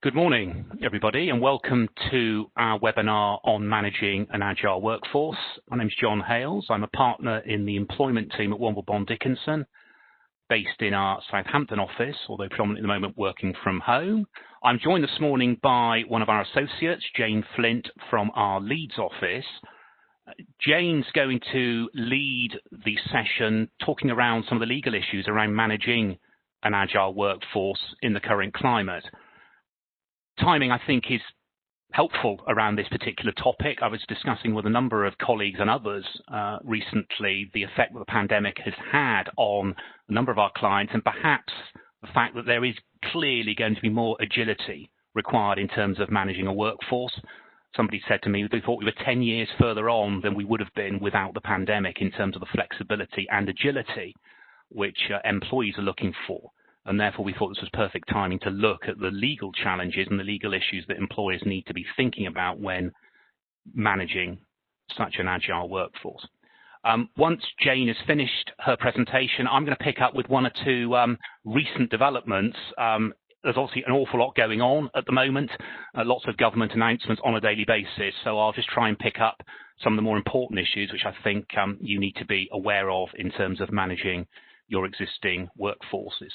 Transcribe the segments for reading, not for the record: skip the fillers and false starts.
Good morning, everybody, and welcome to our webinar on managing an agile workforce. My name is John Hales. I'm a partner in the employment team at Womble Bond Dickinson, based in our Southampton office, although predominantly at the moment working from home. I'm joined this morning by one of our associates, Jayne Flint, from our Leeds office. Jayne's going to lead the session talking around some of the legal issues around managing an agile workforce in the current climate. Timing, I think, is helpful around this particular topic. I was discussing with a number of colleagues and others recently the effect that the pandemic has had on a number of our clients, and perhaps the fact that there is clearly going to be more agility required in terms of managing a workforce. Somebody said to me they thought we were 10 years further on than we would have been without the pandemic in terms of the flexibility and agility which employees are looking for. And therefore, we thought this was perfect timing to look at the legal challenges and the legal issues that employers need to be thinking about when managing such an agile workforce. Once Jayne has finished her presentation, I'm going to pick up with one or two recent developments. There's obviously an awful lot going on at the moment, lots of government announcements on a daily basis. So I'll just try and pick up some of the more important issues, which I think you need to be aware of in terms of managing your existing workforces.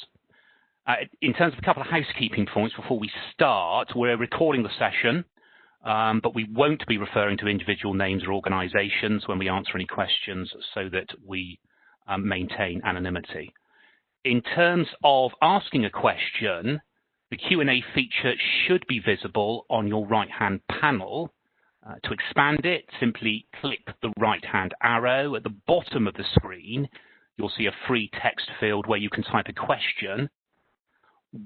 In terms of a couple of housekeeping points before we start, we're recording the session, but we won't be referring to individual names or organisations when we answer any questions so that we maintain anonymity. In terms of asking a question, the Q&A feature should be visible on your right-hand panel. To expand it, simply click the right-hand arrow. At the bottom of the screen, you'll see a free text field where you can type a question.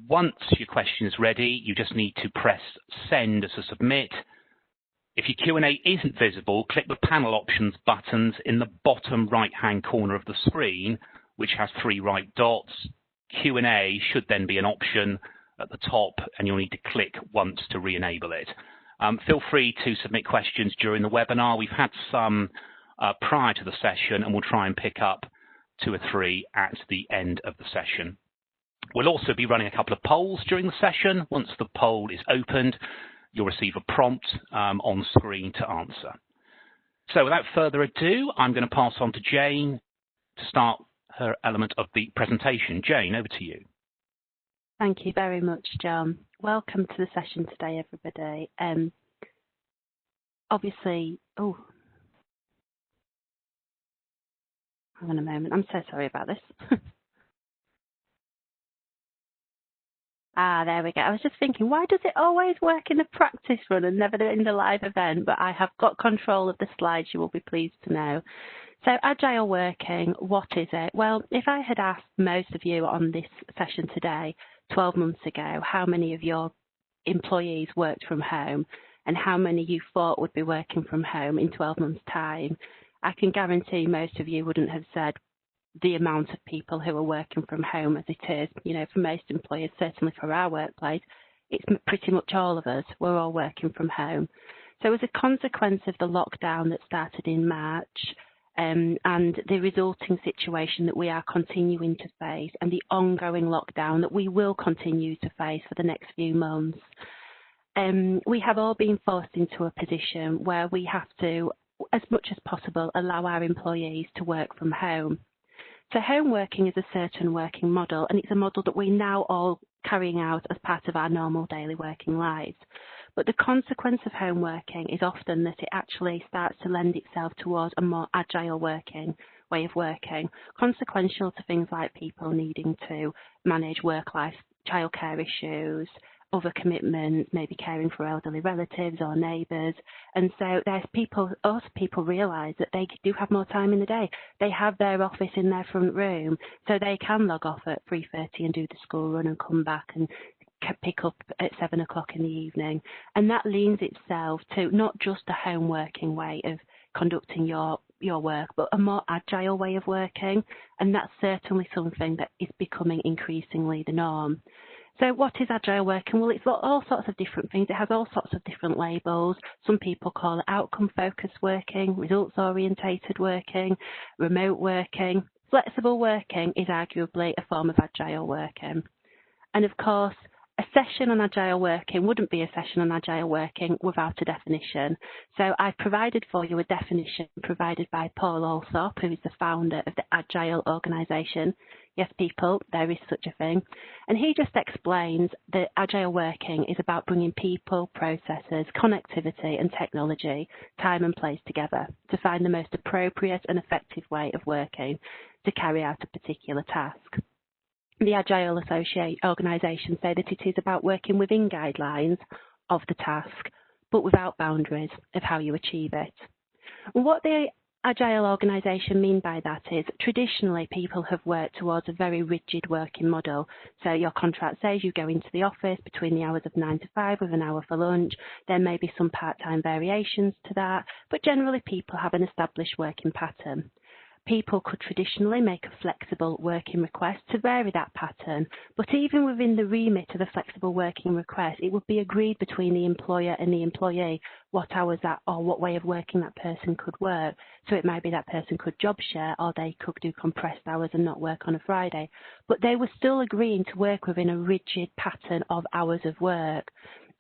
Once your question is ready, you just need to press send to submit. If your Q&A isn't visible, click the panel options buttons in the bottom right-hand corner of the screen, which has three right dots. Q&A should then be an option at the top, and you'll need to click once to re-enable it. Feel free to submit questions during the webinar. We've had some prior to the session, and we'll try and pick up two or three at the end of the session. We'll also be running a couple of polls during the session. Once the poll is opened, you'll receive a prompt on screen to answer. So without further ado, I'm going to pass on to Jayne to start her element of the presentation. Jayne, over to you. Thank you very much, John. Welcome to the session today, everybody. Obviously, hang on a moment. I'm so sorry about this. There we go. I was just thinking, why does it always work in the practice run and never in the live event? But I have got control of the slides, you will be pleased to know. So agile working, what is it? Well, if I had asked most of you on this session today, 12 months ago, how many of your employees worked from home and how many you thought would be working from home in 12 months' time, I can guarantee most of you wouldn't have said the amount of people who are working from home as it is. You know, for most employers, certainly for our workplace, it's pretty much all of us. We're all working from home. So as a consequence of the lockdown that started in March and the resulting situation that we are continuing to face and the ongoing lockdown that we will continue to face for the next few months, we have all been forced into a position where we have to, as much as possible, allow our employees to work from home. So home working is a certain working model, and it's a model that we're now all carrying out as part of our normal daily working lives. But the consequence of home working is often that it actually starts to lend itself towards a more agile way of working, consequential to things like people needing to manage work-life childcare issues, other commitments, maybe caring for elderly relatives or neighbours. And so people realise that they do have more time in the day. They have their office in their front room, so they can log off at 3:30 and do the school run and come back and pick up at 7 o'clock in the evening. And that leans itself to not just a home working way of conducting your work, but a more agile way of working. And that's certainly something that is becoming increasingly the norm. So what is agile working? Well, it's all sorts of different things. It has all sorts of different labels. Some people call it outcome-focused working, results-orientated working, remote working. Flexible working is arguably a form of agile working. And of course, A session on agile working wouldn't be a session on agile working without a definition. So I've provided for you a definition provided by Paul Alsop, who is the founder of the Agile organisation. Yes, people, there is such a thing. And he just explains that agile working is about bringing people, processes, connectivity and technology, time and place together to find the most appropriate and effective way of working to carry out a particular task. The Agile organisation say that it is about working within guidelines of the task, but without boundaries of how you achieve it. What the Agile organisation mean by that is traditionally people have worked towards a very rigid working model. So your contract says you go into the office between the hours of 9 to 5 with an hour for lunch. There may be some part-time variations to that, but generally people have an established working pattern. People could traditionally make a flexible working request to vary that pattern, but even within the remit of a flexible working request, it would be agreed between the employer and the employee what hours that or what way of working that person could work. So it might be that person could job share or they could do compressed hours and not work on a Friday, but they were still agreeing to work within a rigid pattern of hours of work.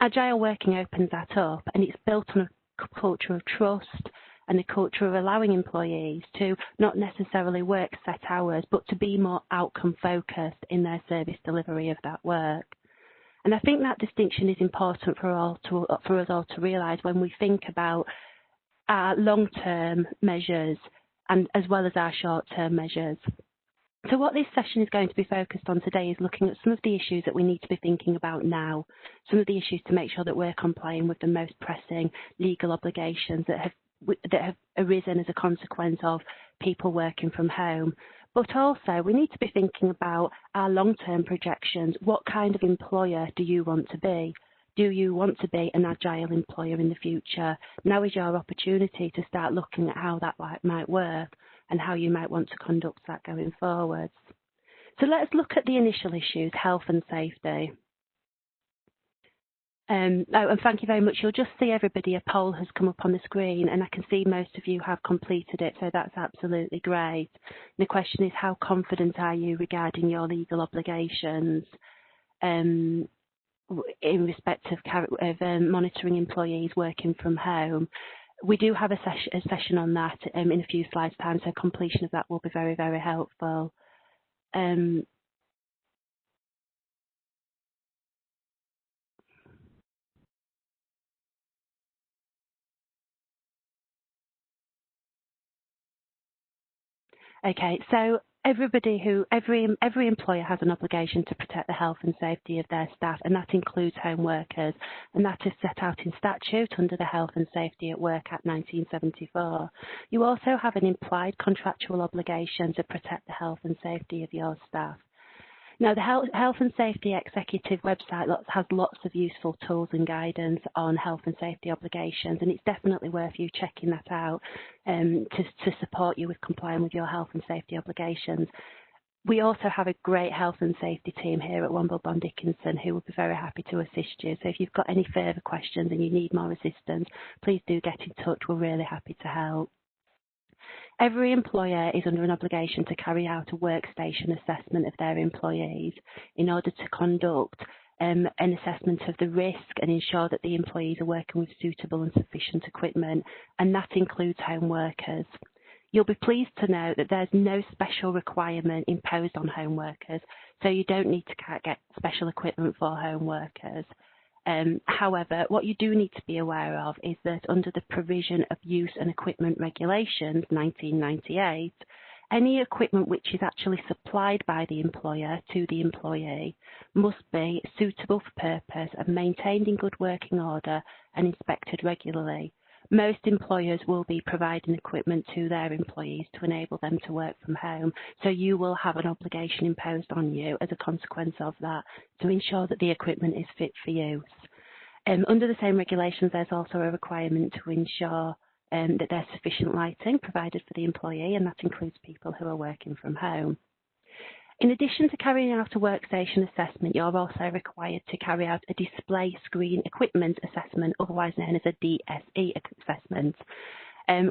Agile working opens that up, and it's built on a culture of trust and a culture of allowing employees to not necessarily work set hours, but to be more outcome focused in their service delivery of that work. And I think that distinction is important for us all to realise when we think about our long-term measures and as well as our short-term measures. So what this session is going to be focused on today is looking at some of the issues that we need to be thinking about now, some of the issues to make sure that we're complying with the most pressing legal obligations that have arisen as a consequence of people working from home. But also we need to be thinking about our long-term projections. What kind of employer do you want to be? Do you want to be an agile employer in the future? Now is your opportunity to start looking at how that might work and how you might want to conduct that going forwards. So let's look at the initial issues, health and safety. And thank you very much. You'll just see everybody, a poll has come up on the screen, and I can see most of you have completed it, so that's absolutely great. And the question is, how confident are you regarding your legal obligations in respect of monitoring employees working from home? We do have a session on that in a few slides' time, so completion of that will be very, very helpful. Okay, so every employer has an obligation to protect the health and safety of their staff, and that includes home workers, and that is set out in statute under the Health and Safety at Work Act 1974. You also have an implied contractual obligation to protect the health and safety of your staff. Now, the Health and Safety Executive website has lots of useful tools and guidance on health and safety obligations, and it's definitely worth you checking that out to support you with complying with your health and safety obligations. We also have a great health and safety team here at Womble Bond Dickinson who will be very happy to assist you. So if you've got any further questions and you need more assistance, please do get in touch. We're really happy to help. Every employer is under an obligation to carry out a workstation assessment of their employees in order to conduct an assessment of the risk and ensure that the employees are working with suitable and sufficient equipment, and that includes home workers. You'll be pleased to know that there's no special requirement imposed on home workers, so you don't need to get special equipment for home workers. However, what you do need to be aware of is that under the Provision of Use and Equipment Regulations 1998, any equipment which is actually supplied by the employer to the employee must be suitable for purpose and maintained in good working order and inspected regularly. Most employers will be providing equipment to their employees to enable them to work from home, so you will have an obligation imposed on you as a consequence of that to ensure that the equipment is fit for use. Under the same regulations, there's also a requirement to ensure that there's sufficient lighting provided for the employee, and that includes people who are working from home. In addition to carrying out a workstation assessment, you're also required to carry out a display screen equipment assessment, otherwise known as a DSE assessment,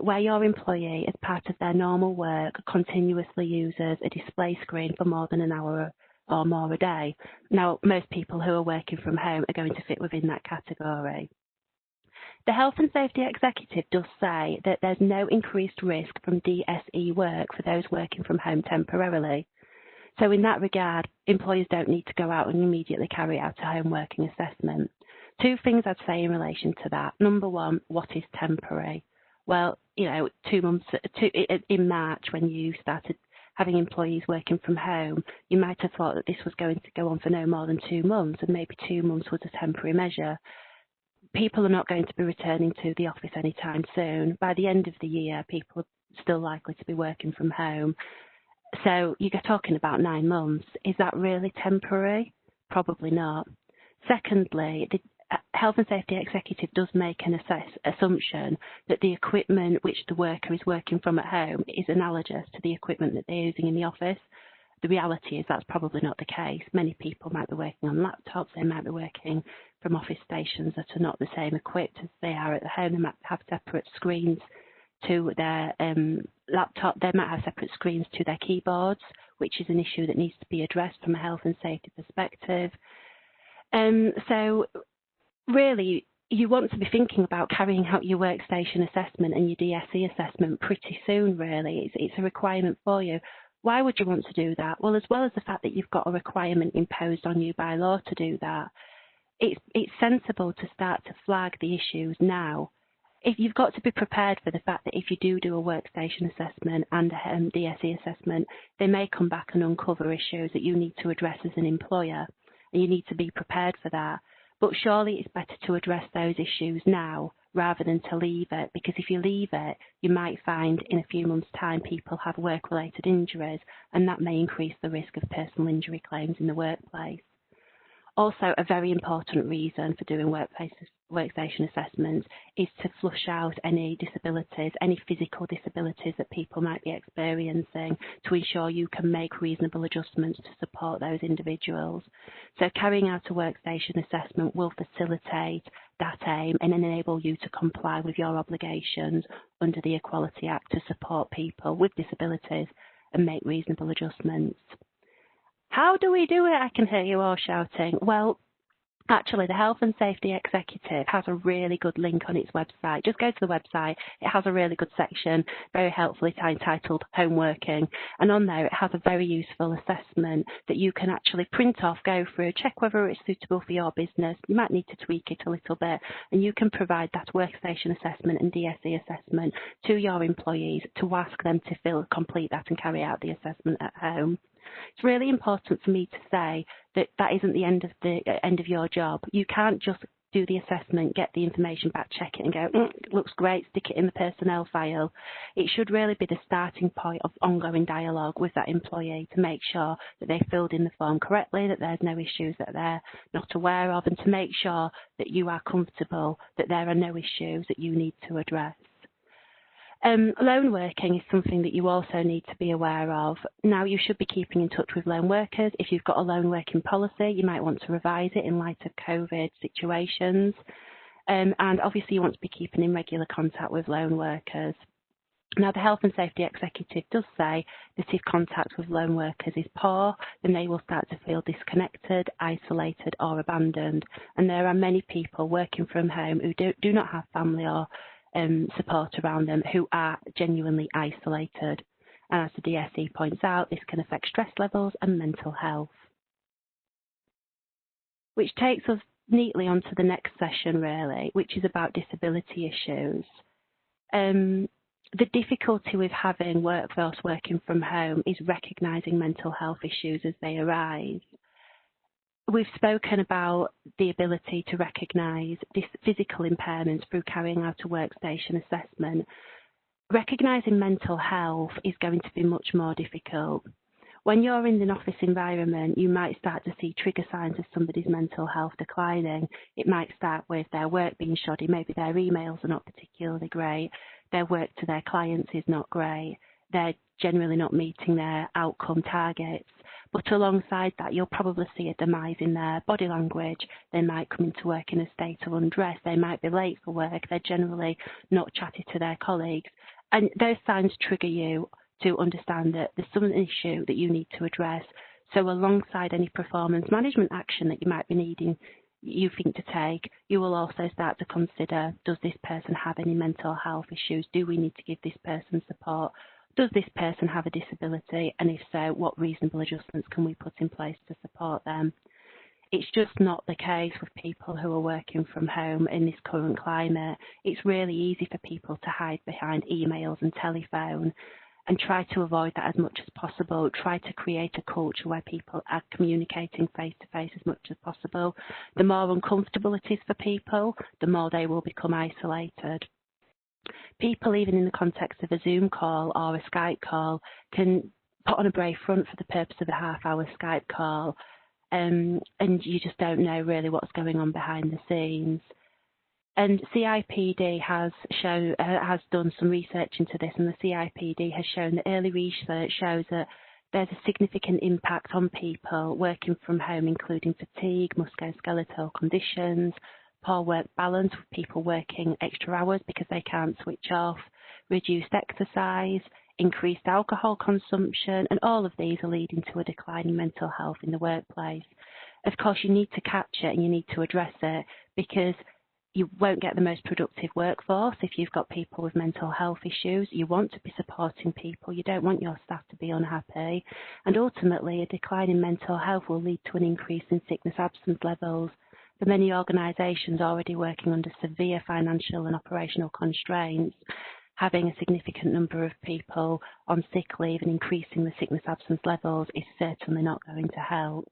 where your employee, as part of their normal work, continuously uses a display screen for more than an hour or more a day. Now, most people who are working from home are going to fit within that category. The Health and Safety Executive does say that there's no increased risk from DSE work for those working from home temporarily. So in that regard, employers don't need to go out and immediately carry out a home working assessment. Two things I'd say in relation to that. Number one, what is temporary? Well, 2 months in March when you started having employees working from home, you might have thought that this was going to go on for no more than 2 months, and maybe 2 months was a temporary measure. People are not going to be returning to the office anytime soon. By the end of the year, people are still likely to be working from home. So you're talking about 9 months. Is that really temporary? Probably not. Secondly, the Health and Safety Executive does make an assumption that the equipment which the worker is working from at home is analogous to the equipment that they're using in the office. The reality is that's probably not the case. Many people might be working on laptops, they might be working from office stations that are not the same equipped as they are at home. They might have separate screens to their laptop, they might have separate screens to their keyboards, which is an issue that needs to be addressed from a health and safety perspective. So really, you want to be thinking about carrying out your workstation assessment and your DSE assessment pretty soon, really. It's a requirement for you. Why would you want to do that? Well, as well as the fact that you've got a requirement imposed on you by law to do that, it's sensible to start to flag the issues now. If you've got to be prepared for the fact that if you do a workstation assessment and a DSE assessment, they may come back and uncover issues that you need to address as an employer, and you need to be prepared for that. But surely it's better to address those issues now rather than to leave it, because if you leave it, you might find in a few months' time people have work-related injuries, and that may increase the risk of personal injury claims in the workplace. Also, a very important reason for doing workstation assessments is to flush out any disabilities, any physical disabilities that people might be experiencing, to ensure you can make reasonable adjustments to support those individuals. So carrying out a workstation assessment will facilitate that aim and enable you to comply with your obligations under the Equality Act to support people with disabilities and make reasonable adjustments. How do we do it? I can hear you all shouting. Well, actually, the Health and Safety Executive has a really good link on its website. Just go to the website. It has a really good section, very helpfully entitled Home Working. And on there, it has a very useful assessment that you can actually print off, go through, check whether it's suitable for your business. You might need to tweak it a little bit. And you can provide that workstation assessment and DSE assessment to your employees to ask them to complete that and carry out the assessment at home. It's really important for me to say that that isn't the end of your job. You can't just do the assessment, get the information back, check it and go, it looks great, stick it in the personnel file. It should really be the starting point of ongoing dialogue with that employee to make sure that they filled in the form correctly, that there's no issues that they're not aware of, and to make sure that you are comfortable that there are no issues that you need to address. Lone working is something that you also need to be aware of. Now, you should be keeping in touch with lone workers. If you've got a lone working policy, you might want to revise it in light of COVID situations. And obviously, you want to be keeping in regular contact with lone workers. Now, the Health and Safety Executive does say that if contact with lone workers is poor, then they will start to feel disconnected, isolated or abandoned. And there are many people working from home who do not have family or support around them who are genuinely isolated. And as the DSE points out, this can affect stress levels and mental health. Which takes us neatly onto the next session, really, which is about disability issues. The difficulty with having workforce working from home is recognising mental health issues as they arise. We've spoken about the ability to recognise physical impairments through carrying out a workstation assessment. Recognising mental health is going to be much more difficult. When you're in an office environment, you might start to see trigger signs of somebody's mental health declining. It might start with their work being shoddy. Maybe their emails are not particularly great. Their work to their clients is not great. They're generally not meeting their outcome targets. But alongside that, you'll probably see a demise in their body language. They might come into work in a state of undress. They might be late for work. They're generally not chatty to their colleagues. And those signs trigger you to understand that there's some issue that you need to address. So alongside any performance management action that you might be needing, you think to take, you will also start to consider, does this person have any mental health issues? Do we need to give this person support? Does this person have a disability? And if so, what reasonable adjustments can we put in place to support them? It's just not the case with people who are working from home in this current climate. It's really easy for people to hide behind emails and telephone and try to avoid that as much as possible. Try to create a culture where people are communicating face-to-face as much as possible. The more uncomfortable it is for people, the more they will become isolated. People, even in the context of a Zoom call or a Skype call, can put on a brave front for the purpose of a half-hour Skype call, and you just don't know really what's going on behind the scenes. And CIPD has done some research into this, and the CIPD has shown that early research shows that there's a significant impact on people working from home, including fatigue, musculoskeletal conditions, poor work balance with people working extra hours because they can't switch off, reduced exercise, increased alcohol consumption, and all of these are leading to a decline in mental health in the workplace. Of course, you need to catch it and you need to address it, because you won't get the most productive workforce if you've got people with mental health issues. You want to be supporting people. You don't want your staff to be unhappy. And ultimately, a decline in mental health will lead to an increase in sickness absence levels. For many organisations already working under severe financial and operational constraints, having a significant number of people on sick leave and increasing the sickness absence levels is certainly not going to help.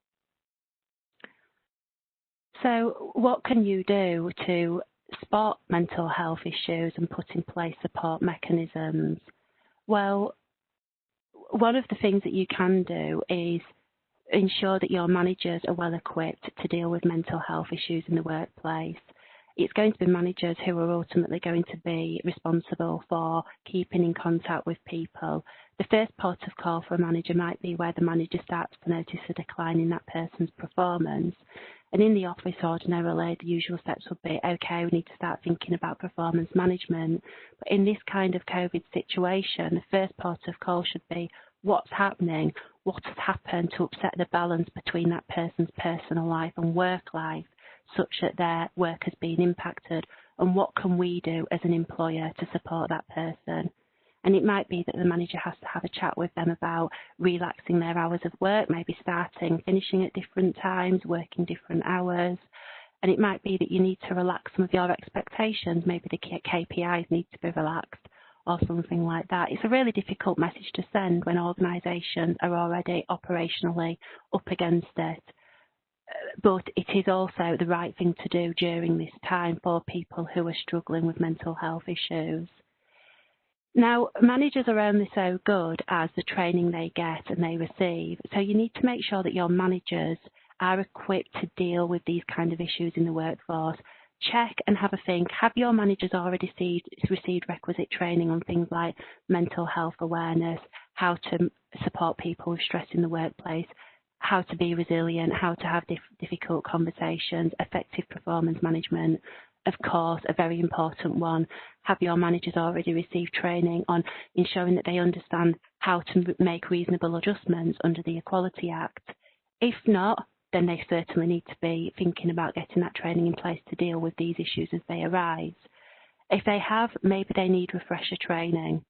So what can you do to spot mental health issues and put in place support mechanisms? Well, one of the things that you can do is ensure that your managers are well equipped to deal with mental health issues in the workplace. It's going to be managers who are ultimately going to be responsible for keeping in contact with people. The first port of call for a manager might be where the manager starts to notice a decline in that person's performance. And in the office, ordinarily, the usual steps would be, okay, we need to start thinking about performance management. But in this kind of COVID situation, the first port of call should be, what's happening? What has happened to upset the balance between that person's personal life and work life, such that their work has been impacted? And what can we do as an employer to support that person? And it might be that the manager has to have a chat with them about relaxing their hours of work, maybe starting, finishing at different times, working different hours. And it might be that you need to relax some of your expectations. Maybe the KPIs need to be relaxed or something like that. It's a really difficult message to send when organisations are already operationally up against it. But it is also the right thing to do during this time for people who are struggling with mental health issues. Now, managers are only so good as the training they get and they receive, so you need to make sure that your managers are equipped to deal with these kind of issues in the workforce. Check and have a think, have your managers already received requisite training on things like mental health awareness, how to support people with stress in the workplace, how to be resilient, how to have difficult conversations, effective performance management. Of course, a very important one, have your managers already received training on ensuring that they understand how to make reasonable adjustments under the Equality Act. If not, then they certainly need to be thinking about getting that training in place to deal with these issues as they arise. If they have, maybe they need refresher training.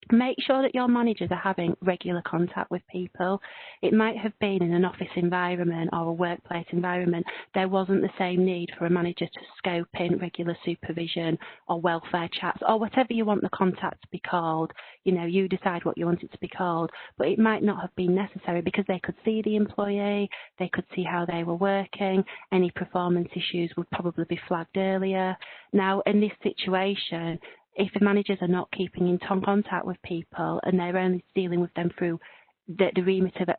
Make sure that your managers are having regular contact with people. It might have been in an office environment or a workplace environment. There wasn't the same need for a manager to scope in regular supervision or welfare chats or whatever you want the contact to be called. You know, you decide what you want it to be called, but it might not have been necessary because they could see the employee, they could see how they were working, any performance issues would probably be flagged earlier. Now, in this situation, if the managers are not keeping in contact with people and they're only dealing with them through the remit of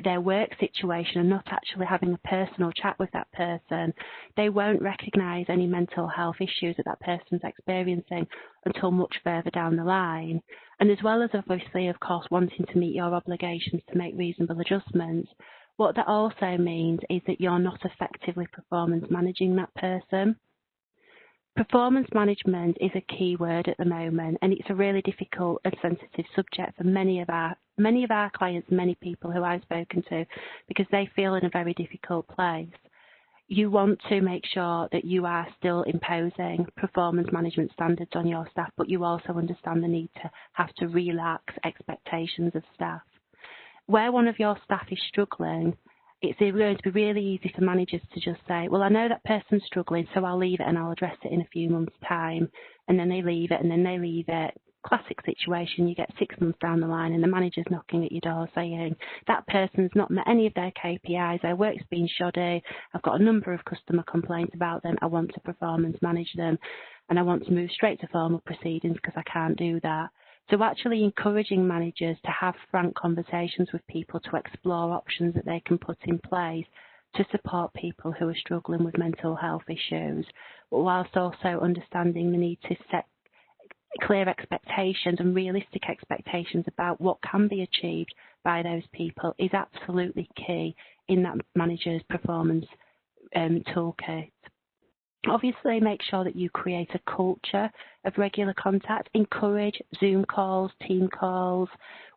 their work situation and not actually having a personal chat with that person, they won't recognise any mental health issues that that person's experiencing until much further down the line. And as well as obviously, of course, wanting to meet your obligations to make reasonable adjustments, what that also means is that you're not effectively performance managing that person. Performance management is a key word at the moment, and it's a really difficult and sensitive subject for many of our many of our clients, many people who I've spoken to, because they feel in a very difficult place. You want to make sure that you are still imposing performance management standards on your staff, but you also understand the need to have to relax expectations of staff. Where one of your staff is struggling, it's going to be really easy for managers to just say, well, I know that person's struggling, so I'll leave it and I'll address it in a few months' time. And then they leave it and then they leave it. Classic situation, you get 6 months down the line and the manager's knocking at your door saying, that person's not met any of their KPIs, their work's been shoddy, I've got a number of customer complaints about them, I want to performance manage them, and I want to move straight to formal proceedings because I can't do that. So actually encouraging managers to have frank conversations with people to explore options that they can put in place to support people who are struggling with mental health issues, but whilst also understanding the need to set clear expectations and realistic expectations about what can be achieved by those people is absolutely key in that manager's performance toolkit. Obviously, make sure that you create a culture of regular contact. Encourage Zoom calls, team calls.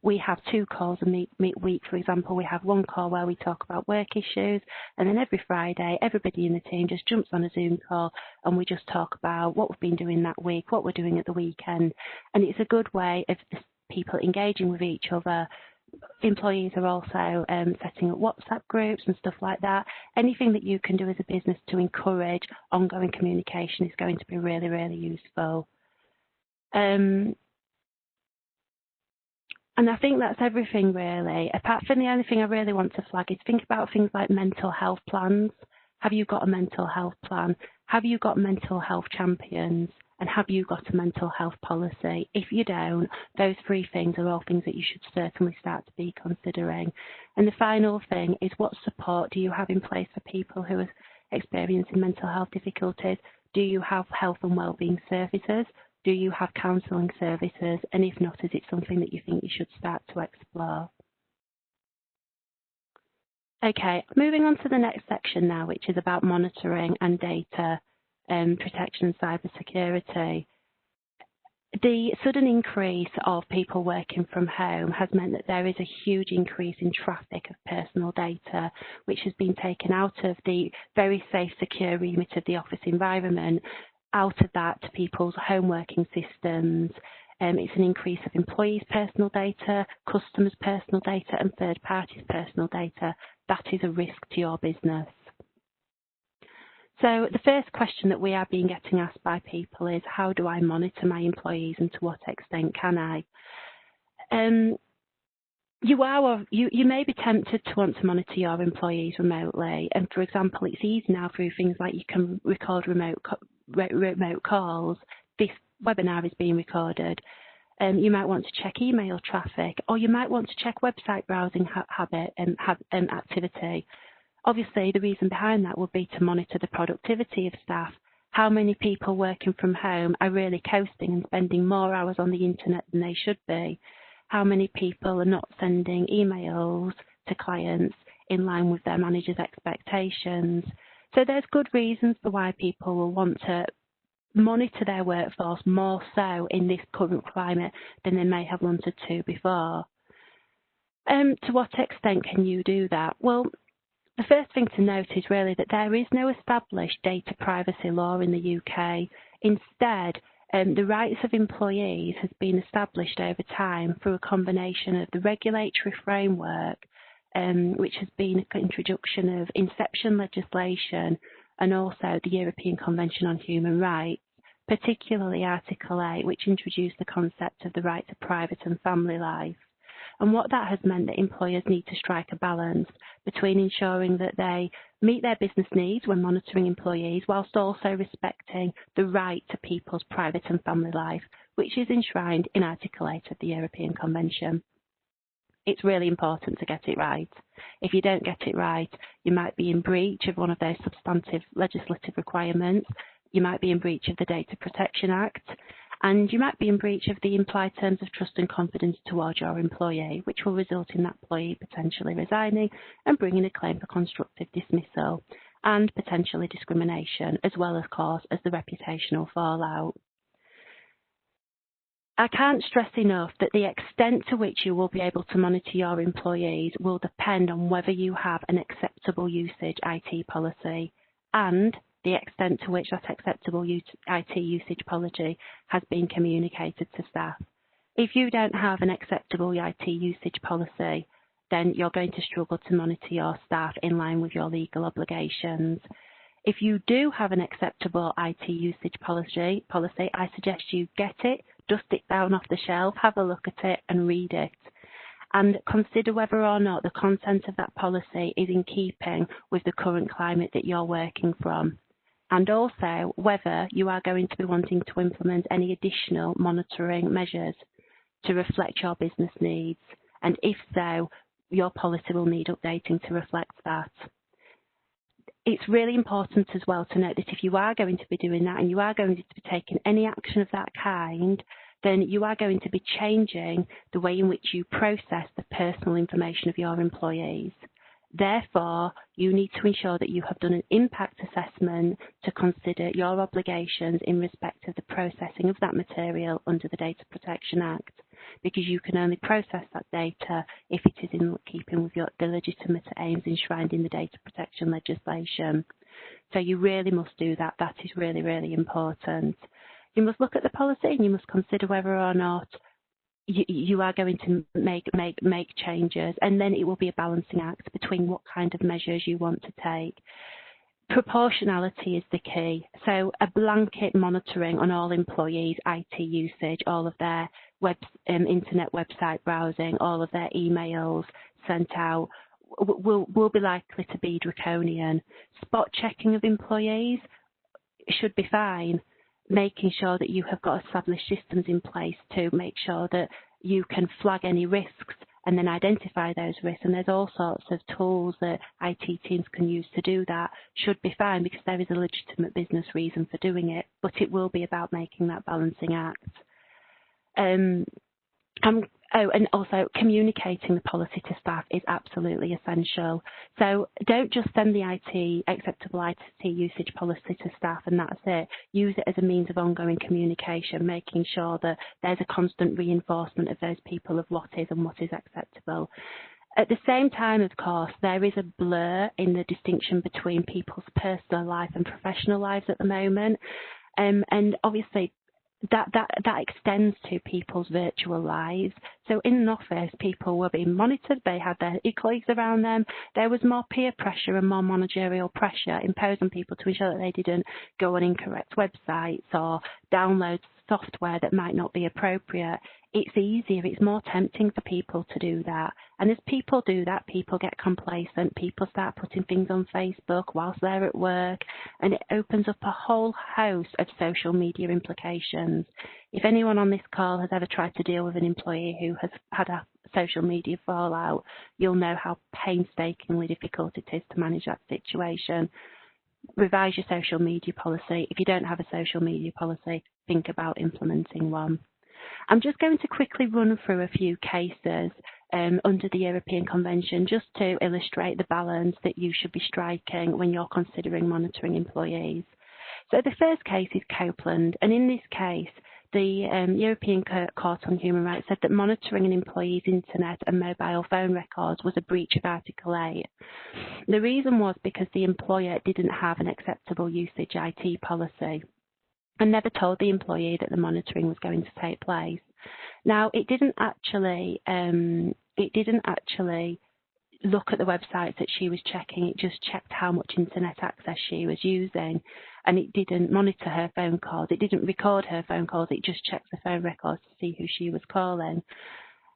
We have 2 calls a week, for example. We have 1 call where we talk about work issues, and then every Friday, everybody in the team just jumps on a Zoom call and we just talk about what we've been doing that week, what we're doing at the weekend. And it's a good way of people engaging with each other. Employees are also setting up WhatsApp groups and stuff like that. Anything that you can do as a business to encourage ongoing communication is going to be really, really useful. And I think that's everything really. Apart from the only thing I really want to flag is think about things like mental health plans. Have you got a mental health plan? Have you got mental health champions? And have you got a mental health policy? If you don't, those 3 things are all things that you should certainly start to be considering. And the final thing is, what support do you have in place for people who are experiencing mental health difficulties? Do you have health and wellbeing services? Do you have counselling services? And if not, is it something that you think you should start to explore? Okay, moving on to the next section now, which is about monitoring and data protection and cyber security. The sudden increase of people working from home has meant that there is a huge increase in traffic of personal data, which has been taken out of the very safe, secure remit of the office environment, out of that to people's home working systems. It's an increase of employees' personal data, customers' personal data, and third parties' personal data. That is a risk to your business. So the first question that we are being getting asked by people is, how do I monitor my employees and to what extent can I? You may be tempted to want to monitor your employees remotely, and for example, it's easy now through things like you can record remote calls. This webinar is being recorded. You might want to check email traffic, or you might want to check website browsing habit and activity. Obviously, the reason behind that would be to monitor the productivity of staff. How many people working from home are really coasting and spending more hours on the internet than they should be? How many people are not sending emails to clients in line with their managers' expectations? So there's good reasons for why people will want to monitor their workforce more so in this current climate than they may have wanted to before. To what extent can you do that? Well, the first thing to note is really that there is no established data privacy law in the UK. Instead, the rights of employees has been established over time through a combination of the regulatory framework, which has been an introduction of inception legislation, and also the European Convention on Human Rights, particularly Article 8, which introduced the concept of the right to private and family life. And what that has meant that employers need to strike a balance between ensuring that they meet their business needs when monitoring employees, whilst also respecting the right to people's private and family life, which is enshrined in Article 8 of the European Convention. It's really important to get it right. If you don't get it right, you might be in breach of one of those substantive legislative requirements. You might be in breach of the Data Protection Act, and you might be in breach of the implied terms of trust and confidence towards your employee, which will result in that employee potentially resigning and bringing a claim for constructive dismissal and potentially discrimination, as well, of course, as the reputational fallout. I can't stress enough that the extent to which you will be able to monitor your employees will depend on whether you have an acceptable usage IT policy and the extent to which that acceptable IT usage policy has been communicated to staff. If you don't have an acceptable IT usage policy, then you're going to struggle to monitor your staff in line with your legal obligations. If you do have an acceptable IT usage policy, I suggest you get it, dust it down off the shelf, have a look at it and read it. And consider whether or not the content of that policy is in keeping with the current climate that you're working from. And also whether you are going to be wanting to implement any additional monitoring measures to reflect your business needs. And if so, your policy will need updating to reflect that. It's really important as well to note that if you are going to be doing that and you are going to be taking any action of that kind, then you are going to be changing the way in which you process the personal information of your employees. Therefore, you need to ensure that you have done an impact assessment to consider your obligations in respect of the processing of that material under the Data Protection Act, because you can only process that data if it is in keeping with the legitimate aims enshrined in the data protection legislation. So you really must do that. That is really, really important. You must look at the policy and you must consider whether or not you are going to make changes, and then it will be a balancing act between what kind of measures you want to take. Proportionality is the key. So a blanket monitoring on all employees' IT usage, all of their internet website browsing, all of their emails sent out, will be likely to be draconian. Spot checking of employees should be fine. Making sure that you have got established systems in place to make sure that you can flag any risks and then identify those risks. And there's all sorts of tools that IT teams can use to do that. Should be fine because there is a legitimate business reason for doing it, but it will be about making that balancing act. And also communicating the policy to staff is absolutely essential. So don't just send the acceptable IT usage policy to staff and that's it. Use it as a means of ongoing communication, making sure that there's a constant reinforcement of those people of what is and what is acceptable. At the same time, of course, there is a blur in the distinction between people's personal life and professional lives at the moment. And obviously, that extends to people's virtual lives. So in an office, people were being monitored, they had their colleagues around them, there was more peer pressure and more managerial pressure imposed on people to ensure that they didn't go on incorrect websites or download software that might not be appropriate. It's easier, it's more tempting for people to do that. And as people do that, people get complacent, people start putting things on Facebook whilst they're at work, and it opens up a whole host of social media implications. If anyone on this call has ever tried to deal with an employee who has had a social media fallout, you'll know how painstakingly difficult it is to manage that situation. Revise your social media policy. If you don't have a social media policy, think about implementing one. I'm just going to quickly run through a few cases under the European Convention just to illustrate the balance that you should be striking when you're considering monitoring employees. So the first case is Copeland, and in this case, the European Court on Human Rights said that monitoring an employee's internet and mobile phone records was a breach of Article 8. The reason was because the employer didn't have an acceptable usage IT policy and never told the employee that the monitoring was going to take place. Now, it didn't actually look at the websites that she was checking. It just checked how much internet access she was using, and it didn't monitor her phone calls. It didn't record her phone calls. It just checked the phone records to see who she was calling.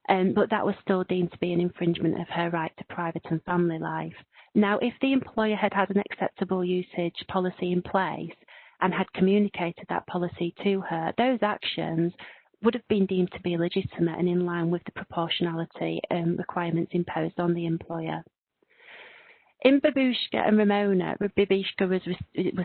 But that was still deemed to be an infringement of her right to private and family life. Now, if the employer had had an acceptable usage policy in place and had communicated that policy to her, those actions would have been deemed to be legitimate and in line with the proportionality requirements imposed on the employer. In Babushka and Ramona, Babushka was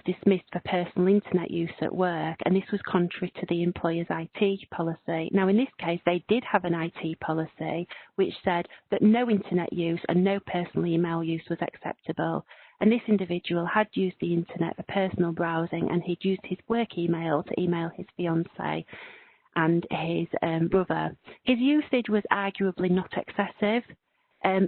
dismissed for personal internet use at work, and this was contrary to the employer's IT policy. Now, in this case, they did have an IT policy which said that no internet use and no personal email use was acceptable. And this individual had used the internet for personal browsing, and he'd used his work email to email his fiancée. and his brother. His usage was arguably not excessive,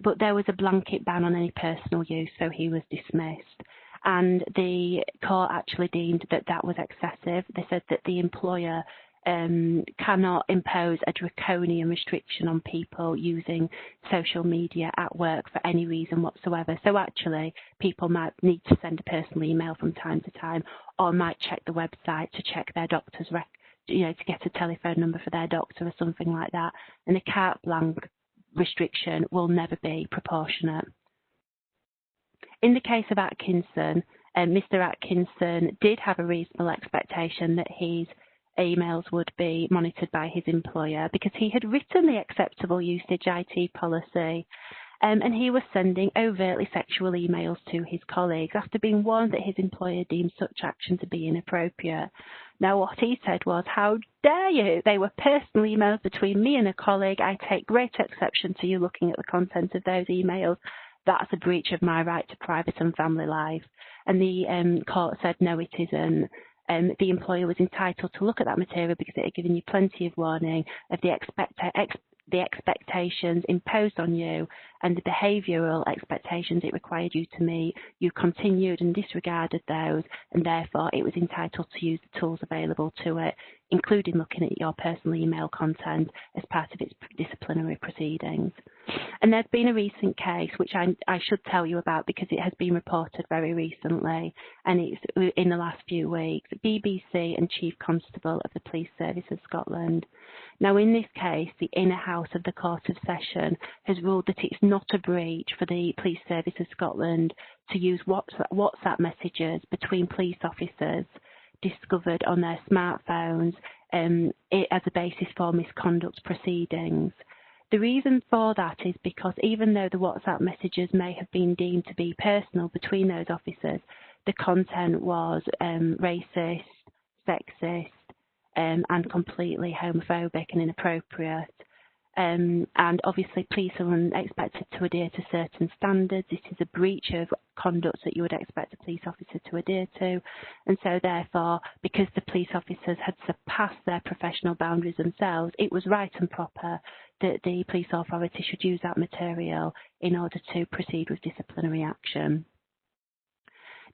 but there was a blanket ban on any personal use, so he was dismissed. And the court actually deemed that that was excessive. They said that the employer cannot impose a draconian restriction on people using social media at work for any reason whatsoever. So actually, people might need to send a personal email from time to time, or might check the website to check their doctor's to get a telephone number for their doctor or something like that. And a carte blanche restriction will never be proportionate. In the case of Atkinson, Mr. Atkinson did have a reasonable expectation that his emails would be monitored by his employer because he had written the acceptable usage IT policy, and he was sending overtly sexual emails to his colleagues after being warned that his employer deemed such action to be inappropriate. Now, what he said was, "How dare you? They were personal emails between me and a colleague. I take great exception to you looking at the content of those emails. That's a breach of my right to private and family life." And the court said, no, it isn't. The employer was entitled to look at that material because it had given you plenty of warning of the expectations imposed on you and the behavioural expectations it required you to meet. You continued and disregarded those, and therefore it was entitled to use the tools available to it, including looking at your personal email content as part of its disciplinary proceedings. And there's been a recent case, which I should tell you about because it has been reported very recently, and it's in the last few weeks, BBC and Chief Constable of the Police Service of Scotland. Now, in this case, the Inner House of the Court of Session has ruled that it's not a breach for the Police Service of Scotland to use WhatsApp messages between police officers discovered on their smartphones as a basis for misconduct proceedings. The reason for that is because even though the WhatsApp messages may have been deemed to be personal between those officers, the content was racist, sexist, and completely homophobic and inappropriate. And obviously police are expected to adhere to certain standards. It is a breach of conduct that you would expect a police officer to adhere to. And so therefore, because the police officers had surpassed their professional boundaries themselves, it was right and proper that the police authority should use that material in order to proceed with disciplinary action.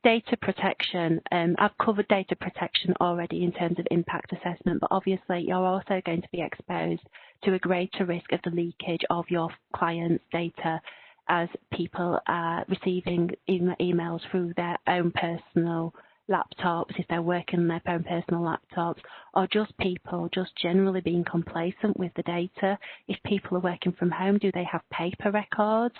Data protection. I've covered data protection already in terms of impact assessment, but obviously you're also going to be exposed to a greater risk of the leakage of your client's data as people are receiving emails through their own personal laptops, if they're working on their own personal laptops, or just people just generally being complacent with the data. If people are working from home, do they have paper records?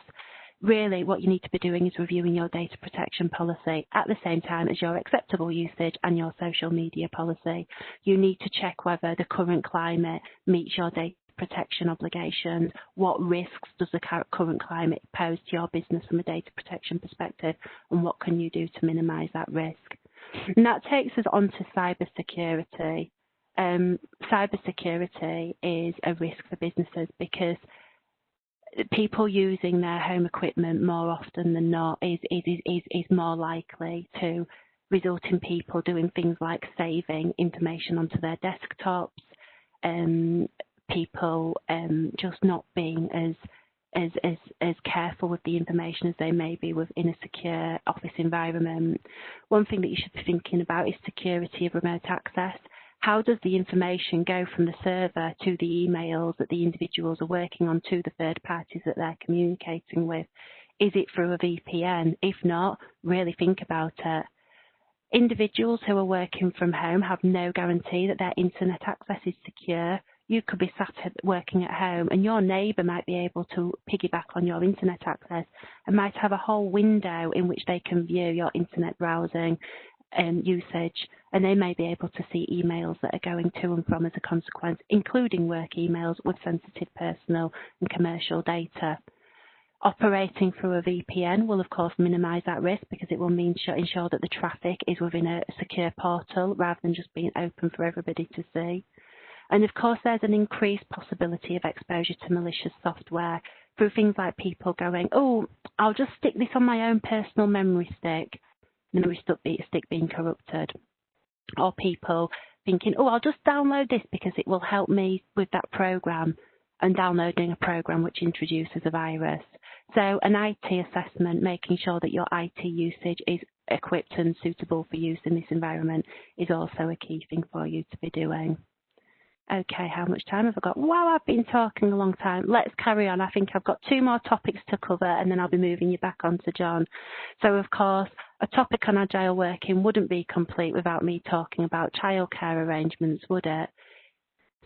Really, what you need to be doing is reviewing your data protection policy at the same time as your acceptable usage and your social media policy. You need to check whether the current climate meets your data protection obligations. What risks does the current climate pose to your business from a data protection perspective, and what can you do to minimise that risk? And that takes us on to cybersecurity. Cybersecurity is a risk for businesses because people using their home equipment more often than not is more likely to result in people doing things like saving information onto their desktops, people just not being as careful with the information as they may be within a secure office environment. One thing that you should be thinking about is security of remote access. How does the information go from the server to the emails that the individuals are working on to the third parties that they're communicating with? Is it through a VPN? If not, really think about it. Individuals who are working from home have no guarantee that their internet access is secure. You could be sat working at home and your neighbour might be able to piggyback on your internet access and might have a whole window in which they can view your internet browsing usage, and they may be able to see emails that are going to and from as a consequence, including work emails with sensitive personal and commercial data. Operating through a VPN will, of course, minimise that risk because it will ensure that the traffic is within a secure portal rather than just being open for everybody to see. And, of course, there's an increased possibility of exposure to malicious software through things like people going, oh, I'll just stick this on my own personal memory stick, the memory stick being corrupted, or people thinking, oh, I'll just download this because it will help me with that program, and downloading a program which introduces a virus. So an IT assessment, making sure that your IT usage is equipped and suitable for use in this environment, is also a key thing for you to be doing. Okay, how much time have I got? Wow, I've been talking a long time. Let's carry on. I think I've got 2 more topics to cover, and then I'll be moving you back on to John. So, of course, a topic on agile working wouldn't be complete without me talking about childcare arrangements, would it?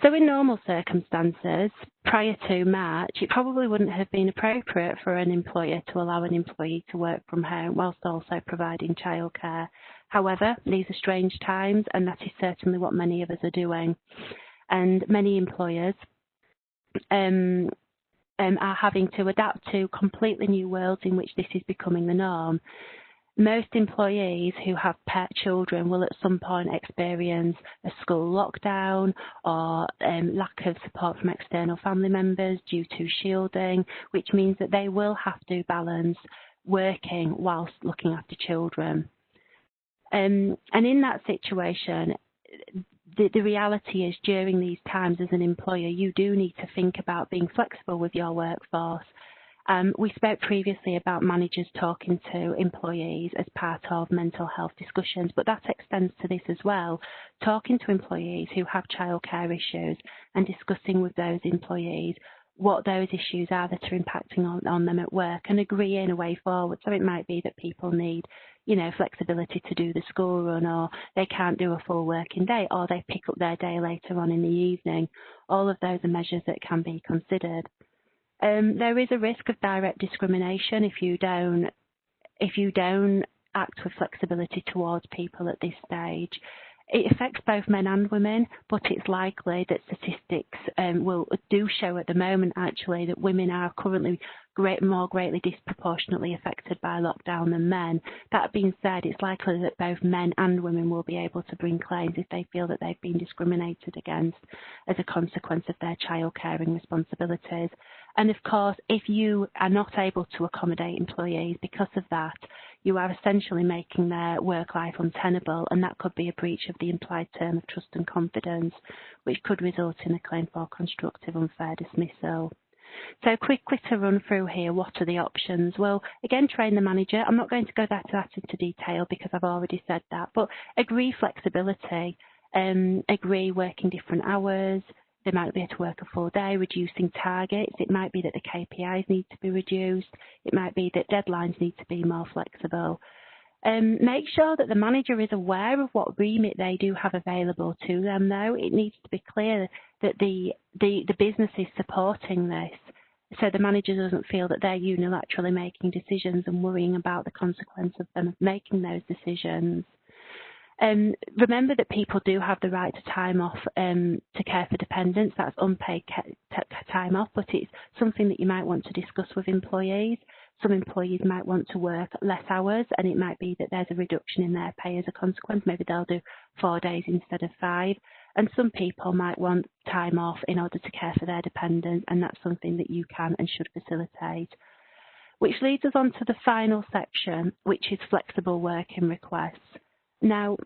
So in normal circumstances, prior to March, it probably wouldn't have been appropriate for an employer to allow an employee to work from home whilst also providing childcare. However, these are strange times, and that is certainly what many of us are doing. And many employers are having to adapt to completely new worlds in which this is becoming the norm. Most employees who have pet children will at some point experience a school lockdown or lack of support from external family members due to shielding, which means that they will have to balance working whilst looking after children. And in that situation, the reality is during these times as an employer, you do need to think about being flexible with your workforce. We spoke previously about managers talking to employees as part of mental health discussions, but that extends to this as well. Talking to employees who have childcare issues and discussing with those employees what those issues are that are impacting on them at work, and agreeing a way forward. So it might be that people need, flexibility to do the school run, or they can't do a full working day, or they pick up their day later on in the evening. All of those are measures that can be considered. There is a risk of direct discrimination if you don't act with flexibility towards people at this stage. It affects both men and women, but it's likely that statistics do show at the moment actually that women are currently more greatly disproportionately affected by lockdown than men. That being said, it's likely that both men and women will be able to bring claims if they feel that they've been discriminated against as a consequence of their child caring responsibilities. And of course, if you are not able to accommodate employees because of that, you are essentially making their work life untenable, and that could be a breach of the implied term of trust and confidence, which could result in a claim for constructive unfair dismissal. So quickly to run through here, what are the options? Well, again, train the manager. I'm not going to go that into detail because I've already said that, but agree flexibility, agree working different hours. They might be able to work a full day, reducing targets. It might be that the KPIs need to be reduced. It might be that deadlines need to be more flexible. Make sure that the manager is aware of what remit they do have available to them, though. It needs to be clear that the business is supporting this, so the manager doesn't feel that they're unilaterally making decisions and worrying about the consequence of them making those decisions. Remember that people do have the right to time off to care for dependents. That's unpaid time off, but it's something that you might want to discuss with employees. Some employees might want to work less hours, and it might be that there's a reduction in their pay as a consequence. Maybe they'll do 4 days instead of 5. And some people might want time off in order to care for their dependents, and that's something that you can and should facilitate. Which leads us on to the final section, which is flexible working requests. Now,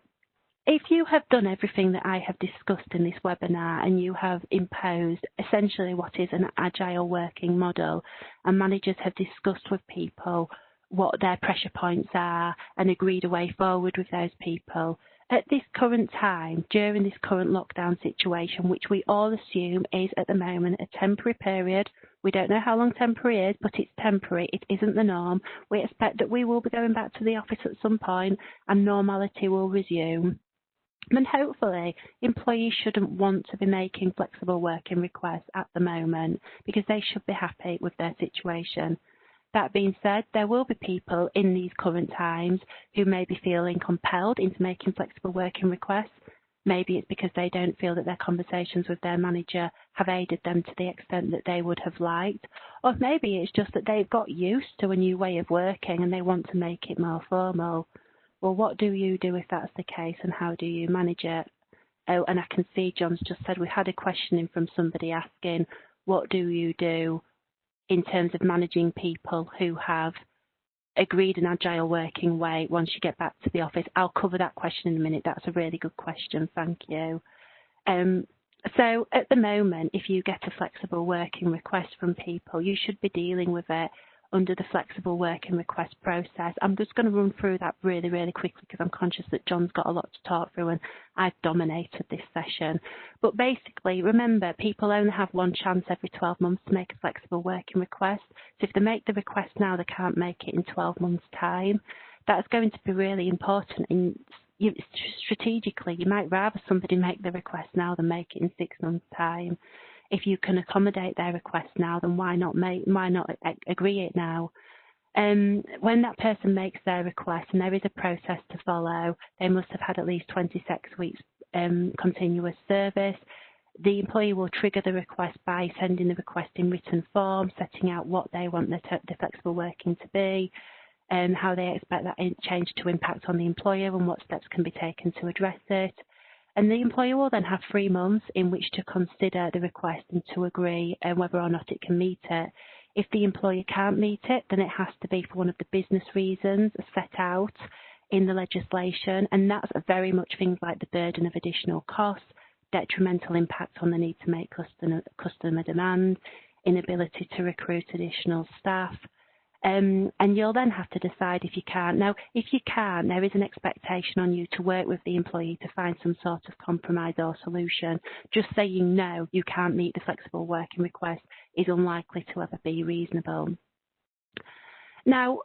if you have done everything that I have discussed in this webinar and you have imposed essentially what is an agile working model, and managers have discussed with people what their pressure points are and agreed a way forward with those people, at this current time, during this current lockdown situation, which we all assume is at the moment a temporary period, we don't know how long temporary is, but it's temporary, it isn't the norm. We expect that we will be going back to the office at some point and normality will resume. And hopefully, employees shouldn't want to be making flexible working requests at the moment because they should be happy with their situation. That being said, there will be people in these current times who may be feeling compelled into making flexible working requests. Maybe it's because they don't feel that their conversations with their manager have aided them to the extent that they would have liked. Or maybe it's just that they've got used to a new way of working and they want to make it more formal. Well, what do you do if that's the case, and how do you manage it? Oh, and I can see John's just said we had a question in from somebody asking, what do you do in terms of managing people who have agreed an agile working way once you get back to the office? I'll cover that question in a minute. That's a really good question. Thank you. So at the moment, if you get a flexible working request from people, you should be dealing with it under the flexible working request process. I'm just going to run through that really, really quickly because I'm conscious that John's got a lot to talk through and I've dominated this session. But basically, remember, people only have one chance every 12 months to make a flexible working request. So if they make the request now, they can't make it in 12 months' time. That's going to be really important. And strategically, you might rather somebody make the request now than make it in 6 months' time. If you can accommodate their request now, then why not agree it now? When that person makes their request and there is a process to follow, they must have had at least 26 weeks continuous service. The employee will trigger the request by sending the request in written form, setting out what they want the flexible working to be, and how they expect that change to impact on the employer and what steps can be taken to address it. And the employer will then have 3 months in which to consider the request and to agree whether or not it can meet it. If the employer can't meet it, then it has to be for one of the business reasons set out in the legislation, and that's very much things like the burden of additional costs, detrimental impact on the need to meet customer demand, inability to recruit additional staff. And you'll then have to decide if you can. Now, if you can, there is an expectation on you to work with the employee to find some sort of compromise or solution. Just saying no, you can't meet the flexible working request is unlikely to ever be reasonable. Now,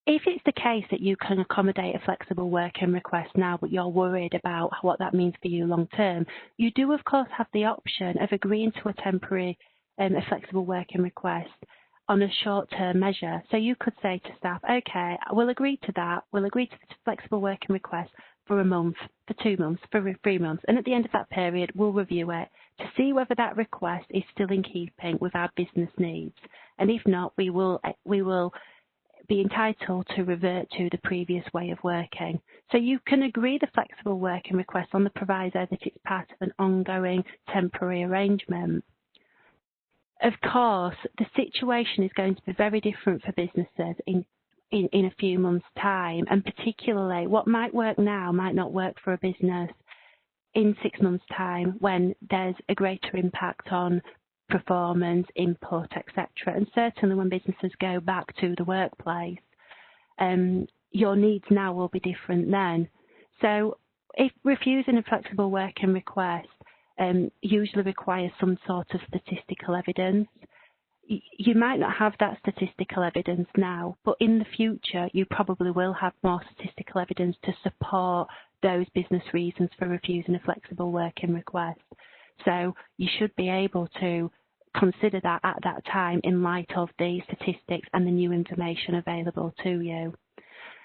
if it's the case that you can accommodate a flexible working request now, but you're worried about what that means for you long term, you do, of course, have the option of agreeing to a temporary, a flexible working request on a short-term measure. So you could say to staff, okay, we'll agree to that. We'll agree to the flexible working request for a month, for 2 months, for 3 months. And at the end of that period, we'll review it to see whether that request is still in keeping with our business needs. And if not, we will be entitled to revert to the previous way of working. So you can agree the flexible working request on the proviso that it's part of an ongoing temporary arrangement. Of course, the situation is going to be very different for businesses in a few months' time, and particularly what might work now might not work for a business in 6 months' time when there's a greater impact on performance, input, etc. And certainly when businesses go back to the workplace, your needs now will be different then. So if refusing a flexible working request usually requires some sort of statistical evidence. You might not have that statistical evidence now, but in the future you probably will have more statistical evidence to support those business reasons for refusing a flexible working request. So you should be able to consider that at that time in light of the statistics and the new information available to you.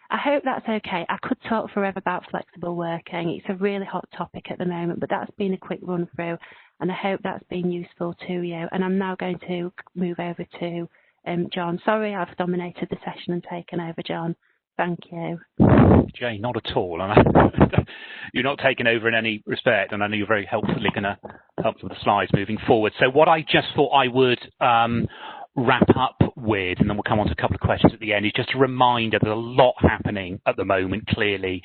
I hope that's okay. I could talk forever about flexible working. It's a really hot topic at the moment, but that's been a quick run through, and I hope that's been useful to you. And I'm now going to move over to John. Sorry, I've dominated the session and taken over, John. Thank you. Jayne, not at all. You're not taking over in any respect, and I know you're very helpfully going to help with the slides moving forward. So what I just thought I would wrap up with, and then we'll come on to a couple of questions at the end, is just a reminder there's a lot happening at the moment, clearly,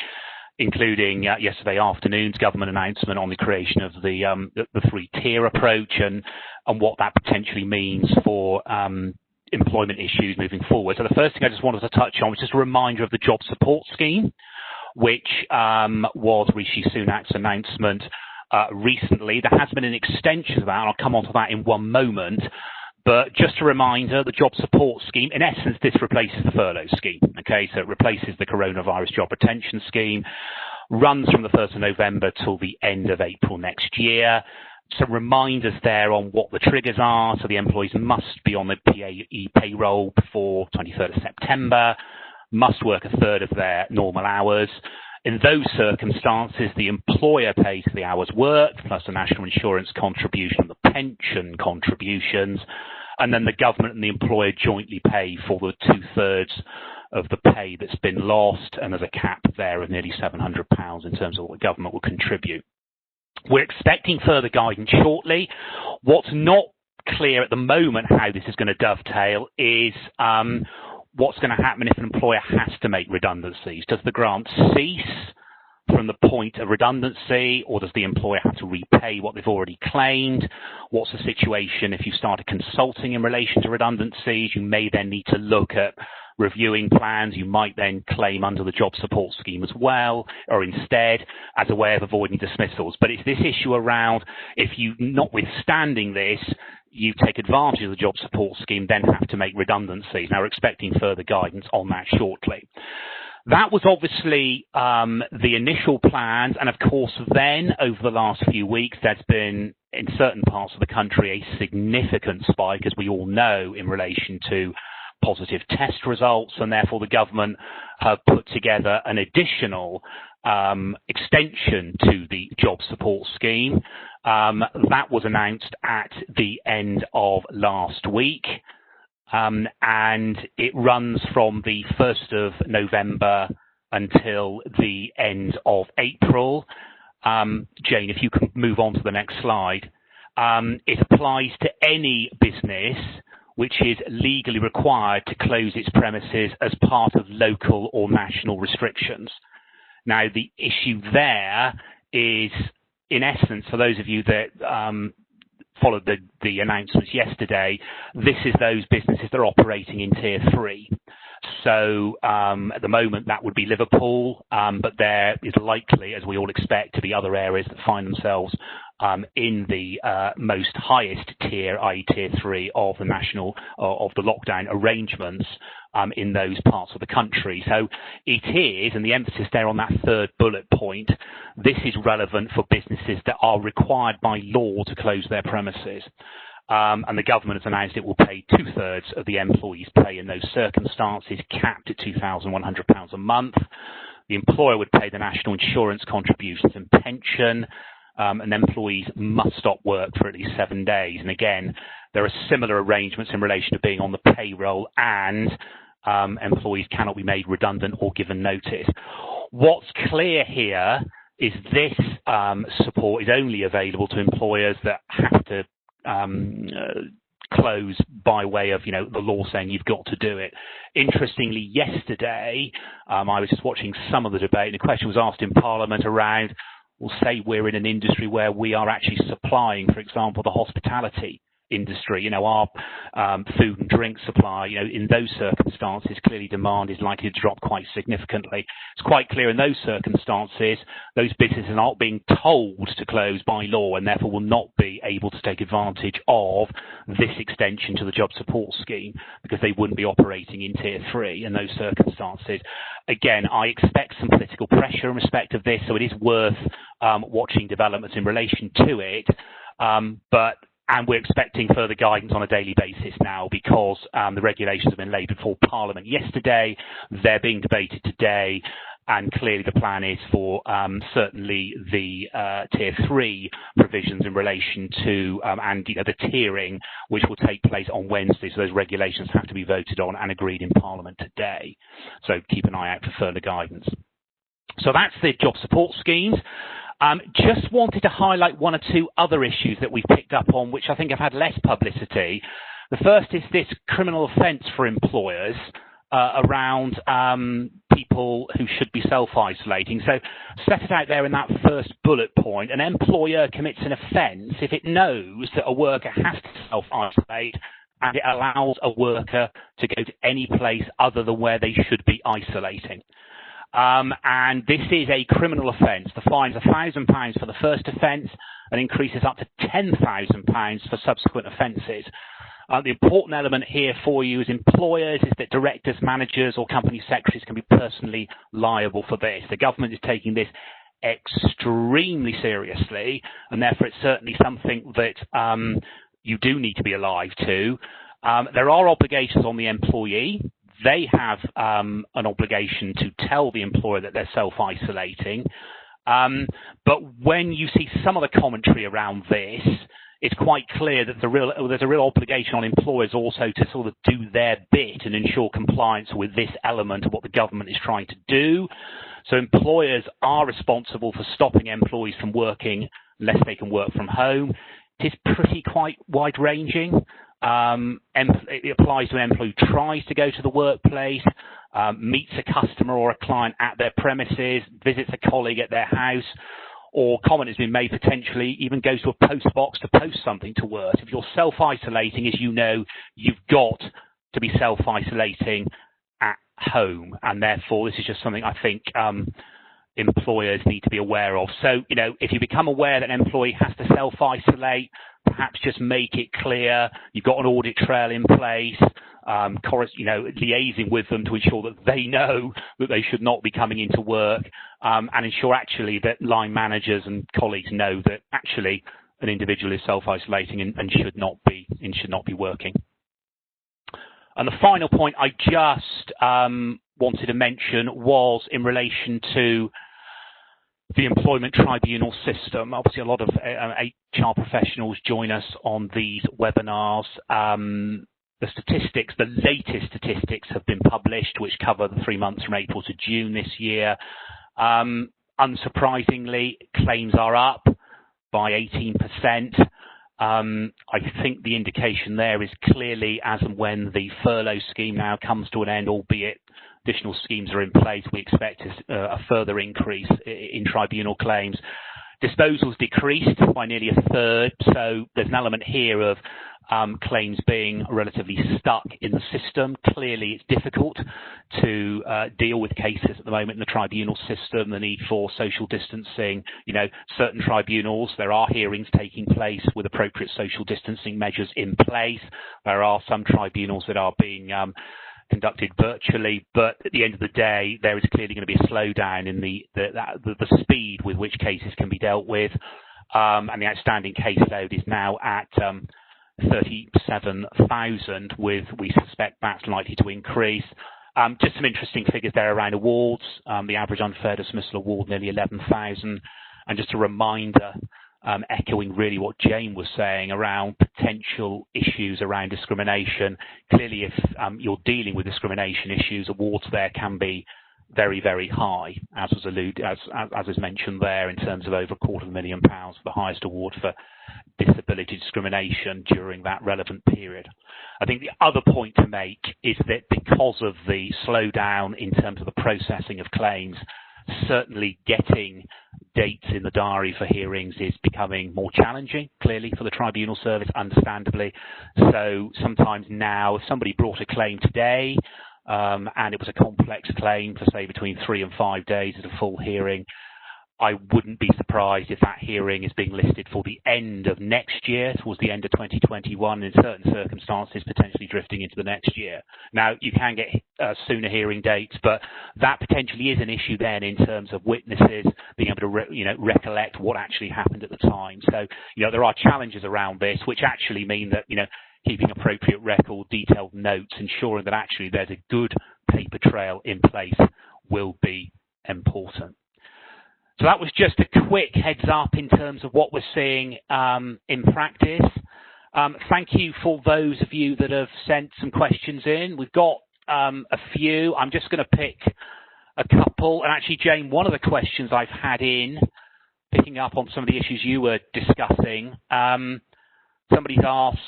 including yesterday afternoon's government announcement on the creation of the 3-tier approach and what that potentially means for employment issues moving forward. So the first thing I just wanted to touch on was just a reminder of the job support scheme, which was Rishi Sunak's announcement recently. There has been an extension of that, and I'll come on to that in one moment. But just a reminder, the job support scheme, in essence, this replaces the furlough scheme. Okay, so it replaces the coronavirus job retention scheme, runs from the 1st of November till the end of April next year. Some reminders there on what the triggers are. So the employees must be on the PAE payroll before 23rd of September, must work a third of their normal hours. In those circumstances, the employer pays for the hours worked, plus the national insurance contribution, the pension contributions, and then the government and the employer jointly pay for the 2/3 of the pay that's been lost, and there's a cap there of nearly £700 in terms of what the government will contribute. We're expecting further guidance shortly. What's not clear at the moment how this is going to dovetail is what's going to happen if an employer has to make redundancies? Does the grant cease from the point of redundancy, or does the employer have to repay what they've already claimed? What's the situation if you started consulting in relation to redundancies? You may then need to look at reviewing plans. You might then claim under the job support scheme as well, or instead as a way of avoiding dismissals. But it's this issue around, if you, notwithstanding this, you take advantage of the job support scheme, then have to make redundancies. Now, we're expecting further guidance on that shortly. That was obviously the initial plans, and of course then over the last few weeks there's been in certain parts of the country a significant spike, as we all know, in relation to positive test results, and therefore the government have put together an additional extension to the job support scheme. That was announced at the end of last week. And it runs from the 1st of November until the end of April. Jayne, if you can move on to the next slide. It applies to any business which is legally required to close its premises as part of local or national restrictions. Now, the issue there is, in essence, for those of you that followed the announcements yesterday, this is those businesses that are operating in Tier 3. So at the moment that would be Liverpool, but there is likely, as we all expect, to be other areas that find themselves in the most highest tier, i.e. Tier 3 of the national of the lockdown arrangements in those parts of the country. So it is, and the emphasis there on that third bullet point, this is relevant for businesses that are required by law to close their premises. And the government has announced it will pay 2/3 of the employees' pay in those circumstances, capped at £2,100 a month. The employer would pay the national insurance contributions and pension, and employees must stop work for at least 7 days. And again, there are similar arrangements in relation to being on the payroll, and employees cannot be made redundant or given notice. What's clear here is this support is only available to employers that have to close by way of, the law saying you've got to do it. Interestingly, yesterday, I was just watching some of the debate, and a question was asked in Parliament around, we'll say we're in an industry where we are actually supplying, for example, the hospitality industry, our food and drink supply, in those circumstances, clearly demand is likely to drop quite significantly. It's quite clear in those circumstances, those businesses are not being told to close by law, and therefore will not be able to take advantage of this extension to the job support scheme, because they wouldn't be operating in Tier 3 in those circumstances. Again, I expect some political pressure in respect of this, so it is worth watching developments in relation to it. And we're expecting further guidance on a daily basis now, because the regulations have been laid before Parliament yesterday. They're being debated today, and clearly the plan is for certainly the Tier 3 provisions in relation to and the tiering, which will take place on Wednesday. So those regulations have to be voted on and agreed in Parliament today. So keep an eye out for further guidance. So that's the job support schemes. Just wanted to highlight one or two other issues that we've picked up on, which I think have had less publicity. The first is this criminal offence for employers around people who should be self-isolating. So set it out there in that first bullet point. An employer commits an offence if it knows that a worker has to self-isolate and it allows a worker to go to any place other than where they should be isolating. And this is a criminal offence. The fine is £1,000 for the first offence and increases up to £10,000 for subsequent offences. The important element here for you as employers is that directors, managers or company secretaries can be personally liable for this. The government is taking this extremely seriously, and therefore it's certainly something that you do need to be alive to. There are obligations on the employee. They have an obligation to tell the employer that they're self-isolating. But when you see some of the commentary around this, it's quite clear that there's a real obligation on employers also to sort of do their bit and ensure compliance with this element of what the government is trying to do. So employers are responsible for stopping employees from working unless they can work from home. It is quite wide-ranging. It applies to an employee who tries to go to the workplace, meets a customer or a client at their premises, visits a colleague at their house, or comment has been made potentially even goes to a post box to post something to work. If you're self-isolating, as you know, you've got to be self-isolating at home, and therefore this is just something I think employers need to be aware of. So, if you become aware that an employee has to self-isolate, perhaps just make it clear you've got an audit trail in place, liaising with them to ensure that they know that they should not be coming into work, and ensure actually that line managers and colleagues know that actually an individual is self-isolating and should not be working. And the final point I just wanted to mention was in relation to the employment tribunal system. Obviously, a lot of HR professionals join us on these webinars. The latest statistics have been published, which cover the 3 months from April to June this year. Unsurprisingly, claims are up by 18%. I think the indication there is clearly as and when the furlough scheme now comes to an end, albeit additional schemes are in place, we expect a further increase in tribunal claims. Disposals decreased by nearly a third, so there's an element here of claims being relatively stuck in the system. Clearly, it's difficult to deal with cases at the moment in the tribunal system, the need for social distancing. Certain tribunals, there are hearings taking place with appropriate social distancing measures in place. There are some tribunals that are being conducted virtually, but at the end of the day, there is clearly going to be a slowdown in the speed with which cases can be dealt with, and the outstanding caseload is now at 37,000, we suspect that's likely to increase. Just some interesting figures there around awards. The average unfair dismissal award nearly 11,000, and just a reminder, echoing really what Jayne was saying around potential issues around discrimination. Clearly, if you're dealing with discrimination issues, awards there can be very, very high, as is mentioned there, in terms of over £250,000, the highest award for disability discrimination during that relevant period. I think the other point to make is that because of the slowdown in terms of the processing of claims, certainly getting dates in the diary for hearings is becoming more challenging, clearly, for the tribunal service, understandably. So sometimes now, if somebody brought a claim today, and it was a complex claim for, say, between 3 and 5 days at a full hearing, I wouldn't be surprised if that hearing is being listed for the end of next year, towards the end of 2021, in certain circumstances, potentially drifting into the next year. Now, you can get sooner hearing dates, but that potentially is an issue then in terms of witnesses being able to recollect what actually happened at the time. So, there are challenges around this, which actually mean that, keeping appropriate record, detailed notes, ensuring that actually there's a good paper trail in place will be important. So that was just a quick heads up in terms of what we're seeing in practice. Thank you for those of you that have sent some questions in. We've got a few. I'm just going to pick a couple. And actually, Jayne, one of the questions I've had in, picking up on some of the issues you were discussing, somebody's asked,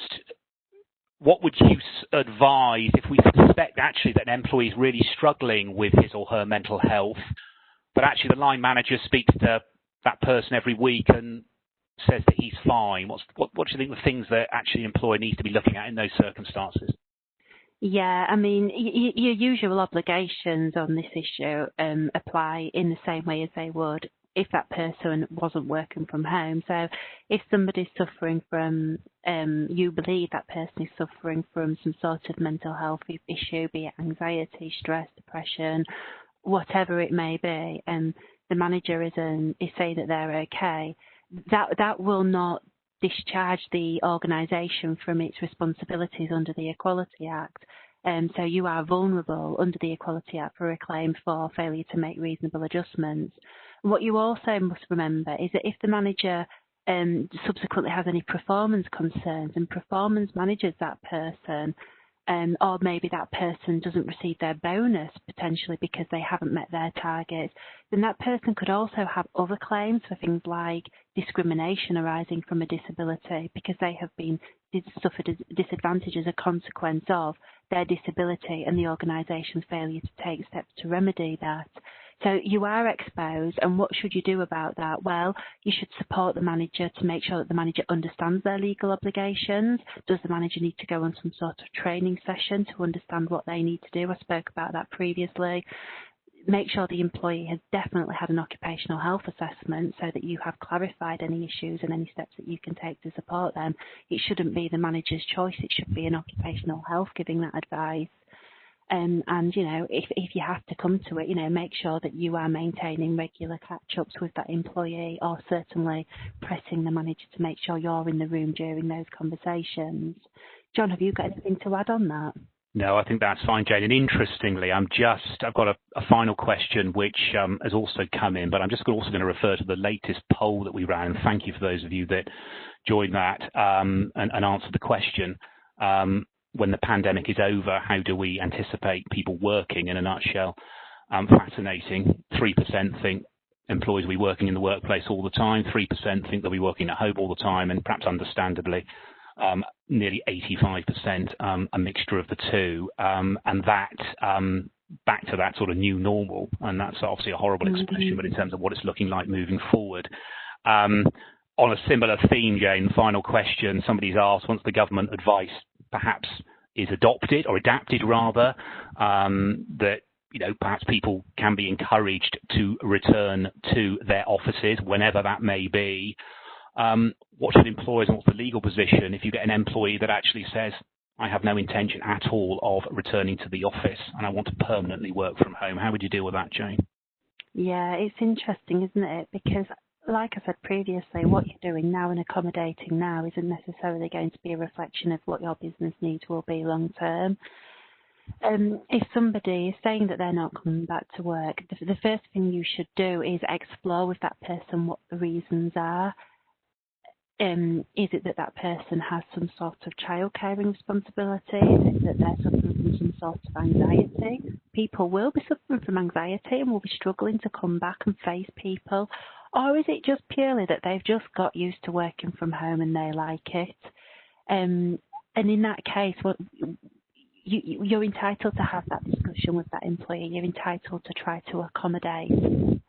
what would you advise if we suspect actually that an employee is really struggling with his or her mental health, but actually the line manager speaks to that person every week and says that he's fine? What do you think the things that actually an employer needs to be looking at in those circumstances? Yeah, I mean, your usual obligations on this issue apply in the same way as they would if that person wasn't working from home. So if somebody's suffering from, you believe that person is suffering from some sort of mental health issue, be it anxiety, stress, depression, whatever it may be, and the manager is saying that they're okay, that will not discharge the organisation from its responsibilities under the Equality Act. So you are vulnerable under the Equality Act for a claim for failure to make reasonable adjustments. What you also must remember is that if the manager subsequently has any performance concerns and performance manages that person, or maybe that person doesn't receive their bonus potentially because they haven't met their targets, then that person could also have other claims for things like discrimination arising from a disability because they have suffered a disadvantage as a consequence of their disability and the organisation's failure to take steps to remedy that. So you are exposed, and what should you do about that? Well, you should support the manager to make sure that the manager understands their legal obligations. Does the manager need to go on some sort of training session to understand what they need to do? I spoke about that previously. Make sure the employee has definitely had an occupational health assessment so that you have clarified any issues and any steps that you can take to support them. It shouldn't be the manager's choice. It should be an occupational health giving that advice. And if you have to come to it, make sure that you are maintaining regular catch-ups with that employee, or certainly pressing the manager to make sure you're in the room during those conversations. John, have you got anything to add on that? No, I think that's fine, Jane. And interestingly, I've got a final question which has also come in, but I'm just also going to refer to the latest poll that we ran. Thank you for those of you that joined that and answered the question. When the pandemic is over, how do we anticipate people working? In a nutshell, fascinating. 3% think employees will be working in the workplace all the time. 3% think they'll be working at home all the time, and perhaps understandably, nearly 85% a mixture of the two. And that back to that sort of new normal, and that's obviously a horrible expression, but in terms of what it's looking like moving forward. On a similar theme, Jane, final question. Somebody's asked, once the government advice perhaps is adopted or adapted rather, that perhaps people can be encouraged to return to their offices whenever that may be. What should employers and what's the legal position if you get an employee that actually says, I have no intention at all of returning to the office and I want to permanently work from home? How would you deal with that, Jane? Yeah, it's interesting, isn't it? Because like I said previously, what you're doing now and accommodating now isn't necessarily going to be a reflection of what your business needs will be long term. If somebody is saying that they're not coming back to work, the first thing you should do is explore with that person what the reasons are. Is it that person has some sort of childcaring responsibility? Is it that they're suffering from some sort of anxiety? People will be suffering from anxiety and will be struggling to come back and face people. Or is it just purely that they've just got used to working from home and they like it? And in that case, you're entitled to have that discussion with that employee. You're entitled to try to accommodate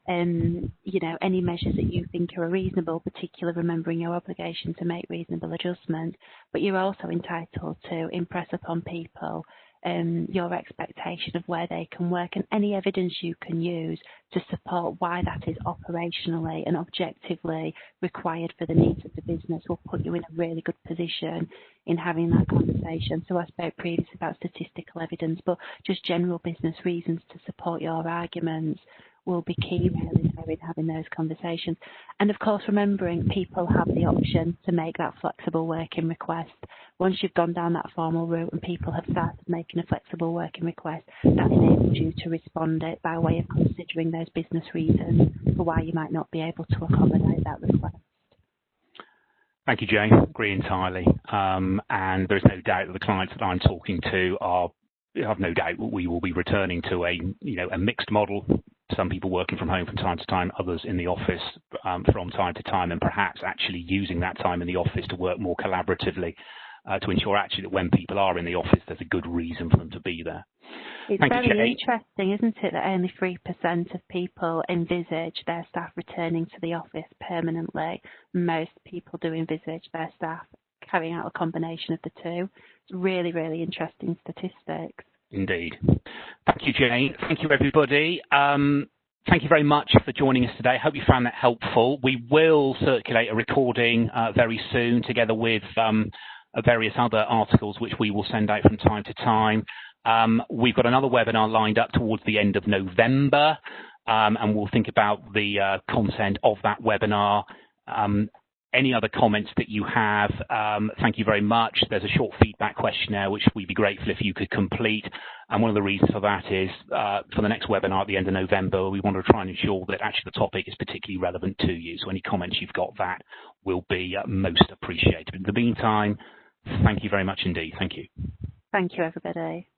any measures that you think are reasonable, particularly remembering your obligation to make reasonable adjustments. But you're also entitled to impress upon people your expectation of where they can work and any evidence you can use to support why that is operationally and objectively required for the needs of the business will put you in a really good position in having that conversation. So I spoke previously about statistical evidence, but just general business reasons to support your arguments will be key really in having those conversations. And of course, remembering people have the option to make that flexible working request. Once you've gone down that formal route and people have started making a flexible working request, that enables you to respond it by way of considering those business reasons for why you might not be able to accommodate that request. Thank you, Jane. Agree entirely. And there's no doubt that the clients that I'm talking to have no doubt we will be returning to a mixed model. Some people working from home from time to time, others in the office from time to time, and perhaps actually using that time in the office to work more collaboratively to ensure actually that when people are in the office, there's a good reason for them to be there. It's very interesting, isn't it, that only 3% of people envisage their staff returning to the office permanently. Most people do envisage their staff carrying out a combination of the two. It's really, really interesting statistics. Indeed. Thank you, Jane. Thank you, everybody. Thank you very much for joining us today. I hope you found that helpful. We will circulate a recording very soon together with various other articles which we will send out from time to time. We've got another webinar lined up towards the end of November, and we'll think about the content of that webinar. Any other comments that you have, thank you very much. There's a short feedback questionnaire which we'd be grateful if you could complete. And one of the reasons for that is for the next webinar at the end of November, we want to try and ensure that actually the topic is particularly relevant to you. So any comments you've got, that will be most appreciated. In the meantime, thank you very much indeed. Thank you. Thank you, everybody.